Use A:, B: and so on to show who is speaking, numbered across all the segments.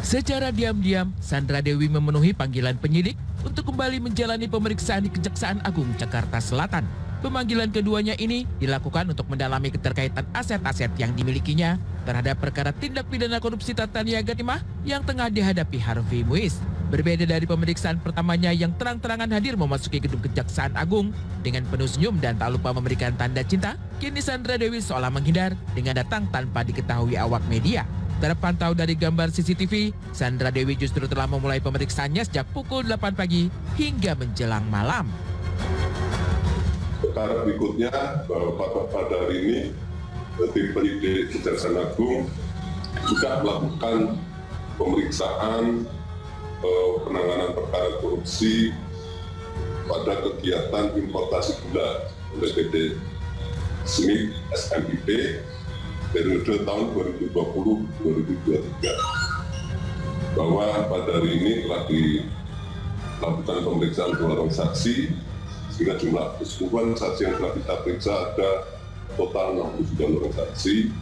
A: Secara diam-diam, Sandra Dewi memenuhi panggilan penyidik untuk kembali menjalani pemeriksaan di Kejaksaan Agung Jakarta Selatan. Pemanggilan keduanya ini dilakukan untuk mendalami keterkaitan aset-aset yang dimilikinya terhadap perkara tindak pidana korupsi tata niaga timah yang tengah dihadapi Harvey Muiz. Berbeda dari pemeriksaan pertamanya yang terang-terangan hadir memasuki gedung Kejaksaan Agung dengan penuh senyum dan tak lupa memberikan tanda cinta, kini Sandra Dewi seolah menghindar dengan datang tanpa diketahui awak media. Terpantau dari gambar CCTV, Sandra Dewi justru telah memulai pemeriksaannya sejak pukul 8 pagi hingga menjelang malam.
B: Perkara berikutnya bahwa pada hari ini tim penyidik Kejaksaan Agung juga melakukan pemeriksaan penanganan perkara korupsi pada kegiatan importasi gula oleh PT Smith SMIP periode tahun 2020-2023, bahwa pada hari ini telah dilakukan pemeriksaan 2 orang saksi, sehingga jumlah keseluruhan saksi yang telah kita periksa ada total 69 orang saksi.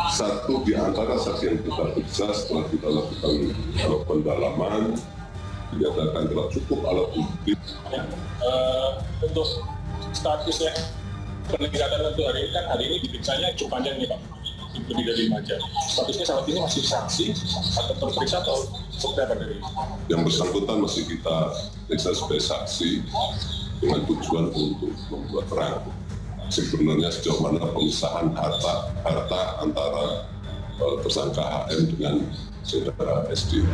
B: Satu di antara saksi yang kita periksa setelah kita lakukan pendalaman dinyatakan telah cukup alat bukti.
C: Untuk statusnya peningkatan untuk hari ini diperiksanya cukup panjang nih Pak, lebih dari 5 jam. Statusnya saat ini masih saksi atau terperiksa atau seperti apa dari?
B: Yang bersangkutan masih kita periksa sebagai saksi dengan tujuan untuk membuat terang sebenarnya sejauh mana pemisahan harta antara tersangka HM dengan saudara SD.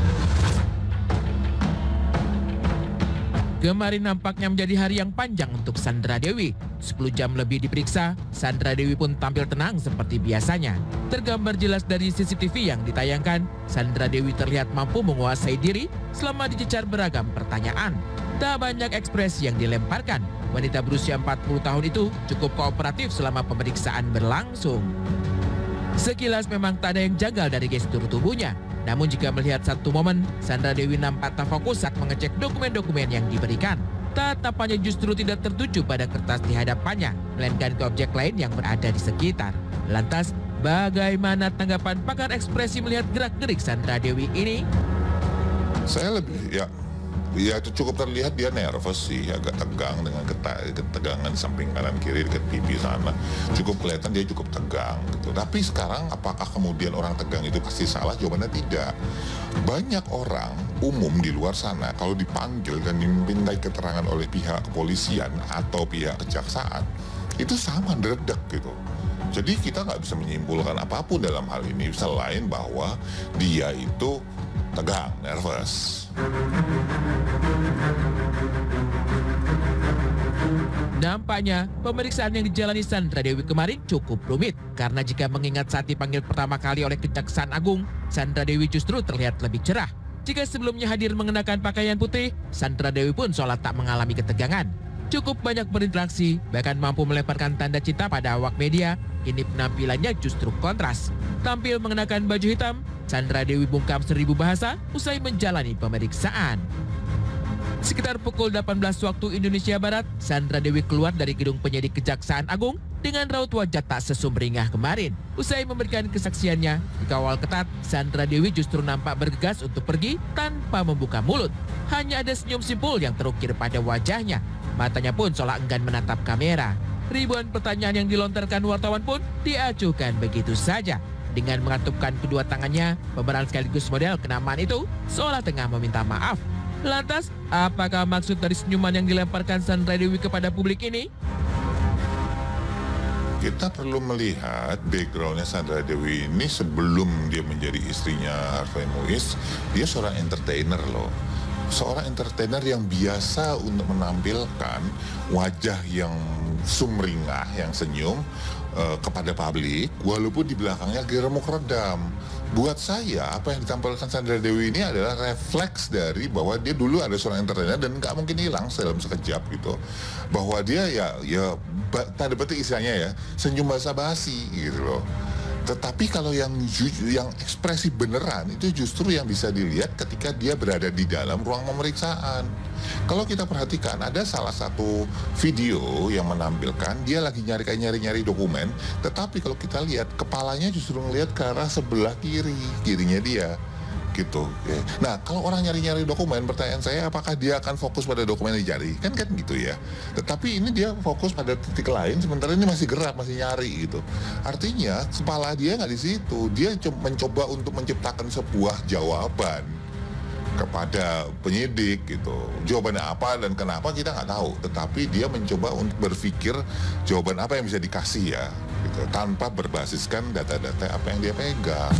A: Kemarin nampaknya menjadi hari yang panjang untuk Sandra Dewi. 10 jam lebih diperiksa, Sandra Dewi pun tampil tenang seperti biasanya. Tergambar jelas dari CCTV yang ditayangkan, Sandra Dewi terlihat mampu menguasai diri selama dicecar beragam pertanyaan. Tak banyak ekspresi yang dilemparkan. Wanita berusia 40 tahun itu cukup kooperatif selama pemeriksaan berlangsung. Sekilas memang tak ada yang janggal dari gestur tubuhnya. Namun jika melihat satu momen, Sandra Dewi nampak tak fokus saat mengecek dokumen-dokumen yang diberikan. Tatapannya justru tidak tertuju pada kertas di hadapannya, melainkan ke objek lain yang berada di sekitar. Lantas, bagaimana tanggapan pakar ekspresi melihat gerak-gerik Sandra Dewi ini?
D: Saya lebih, ya itu cukup terlihat dia nervous sih, agak tegang dengan ketegangan di samping kanan kiri dekat pipi sana. Cukup kelihatan dia cukup tegang gitu. Tapi sekarang apakah kemudian orang tegang itu pasti salah? Jawabannya tidak. Banyak orang umum di luar sana kalau dipanggil dan dimintai keterangan oleh pihak kepolisian atau pihak kejaksaan itu sama deredek gitu. Jadi kita nggak bisa menyimpulkan apapun dalam hal ini selain bahwa dia itu tegang, nervous.
A: Nampaknya pemeriksaan yang dijalani Sandra Dewi kemarin cukup rumit. Karena jika mengingat saat dipanggil pertama kali oleh Kejaksaan Agung, Sandra Dewi justru terlihat lebih cerah. Jika sebelumnya hadir mengenakan pakaian putih, Sandra Dewi pun seolah tak mengalami ketegangan. Cukup banyak berinteraksi, bahkan mampu melemparkan tanda cinta pada awak media. Kini penampilannya justru kontras. Tampil mengenakan baju hitam, Sandra Dewi bungkam 1000 bahasa usai menjalani pemeriksaan. Sekitar pukul 18 waktu Indonesia Barat, Sandra Dewi keluar dari gedung penyidik Kejaksaan Agung dengan raut wajah tak sesumringah kemarin. Usai memberikan kesaksiannya, dikawal ketat, Sandra Dewi justru nampak bergegas untuk pergi tanpa membuka mulut. Hanya ada senyum simpul yang terukir pada wajahnya. Matanya pun seolah enggan menatap kamera. Ribuan pertanyaan yang dilontarkan wartawan pun diacuhkan begitu saja. Dengan mengatupkan kedua tangannya, pemeran sekaligus model kenamaan itu seolah tengah meminta maaf. Lantas, apakah maksud dari senyuman yang dilemparkan Sandra Dewi kepada publik ini?
D: Kita perlu melihat backgroundnya Sandra Dewi ini sebelum dia menjadi istrinya Harvey Muiz. Dia seorang entertainer loh. Seorang entertainer yang biasa untuk menampilkan wajah yang sumringah, yang senyum kepada publik, walaupun di belakangnya remuk redam. Buat saya, apa yang ditampilkan Sandra Dewi ini adalah refleks dari bahwa dia dulu ada seorang entertainer dan nggak mungkin hilang dalam sekejap gitu. Bahwa dia ya tanda petik istilahnya ya, senyum basa-basi gitu loh. Tetapi kalau yang ekspresi beneran itu justru yang bisa dilihat ketika dia berada di dalam ruang pemeriksaan. Kalau kita perhatikan ada salah satu video yang menampilkan dia lagi nyari dokumen, tetapi kalau kita lihat kepalanya justru ngelihat ke arah sebelah kirinya dia. gitu. Nah, kalau orang nyari-nyari dokumen, pertanyaan saya apakah dia akan fokus pada dokumen yang dicari? Kan gitu ya. Tetapi ini dia fokus pada titik lain, sementara ini masih gerak, masih nyari gitu. Artinya kepala dia nggak di situ. Dia mencoba untuk menciptakan sebuah jawaban kepada penyidik gitu. Jawabannya apa dan kenapa kita nggak tahu. Tetapi dia mencoba untuk berpikir jawaban apa yang bisa dikasih ya, gitu, tanpa berbasiskan data-data apa yang dia pegang.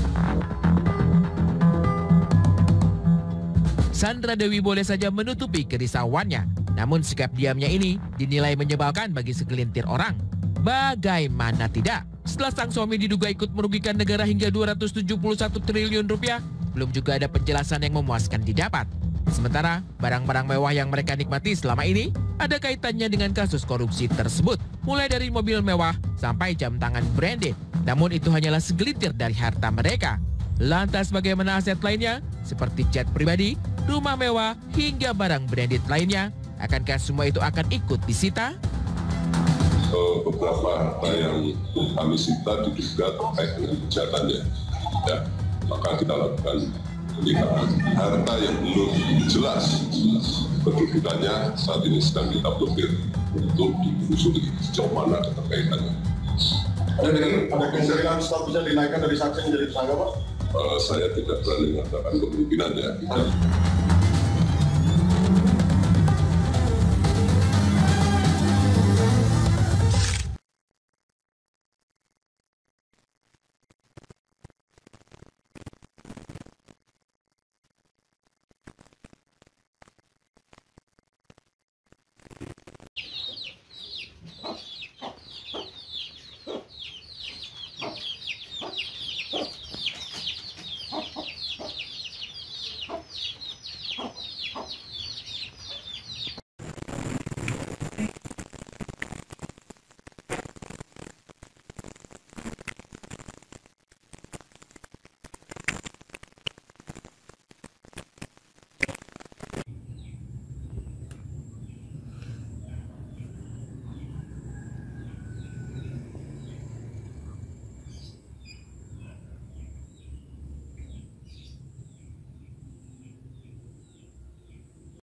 A: Sandra Dewi boleh saja menutupi kerisauannya, namun sikap diamnya ini dinilai menyebalkan bagi segelintir orang. Bagaimana tidak? Setelah sang suami diduga ikut merugikan negara hingga 271 triliun rupiah, belum juga ada penjelasan yang memuaskan didapat. Sementara barang-barang mewah yang mereka nikmati selama ini ada kaitannya dengan kasus korupsi tersebut, mulai dari mobil mewah sampai jam tangan branded. Namun itu hanyalah segelintir dari harta mereka. Lantas bagaimana aset lainnya seperti jet pribadi, rumah mewah, hingga barang branded lainnya? Akankah semua itu akan ikut disita?
B: Beberapa harta yang kami sita diduga terkait dengan kejahatannya. Ya, maka kita lakukan peliharaan. Harta yang belum jelas kedudukannya saat ini sedang kita blokir untuk ditelusuri sejauh mana keterkaitannya.
C: Ada kemungkinan statusnya dinaikkan dari saksi menjadi tersangka, Pak?
B: Saya tidak berani mengatakan kemungkinan ya.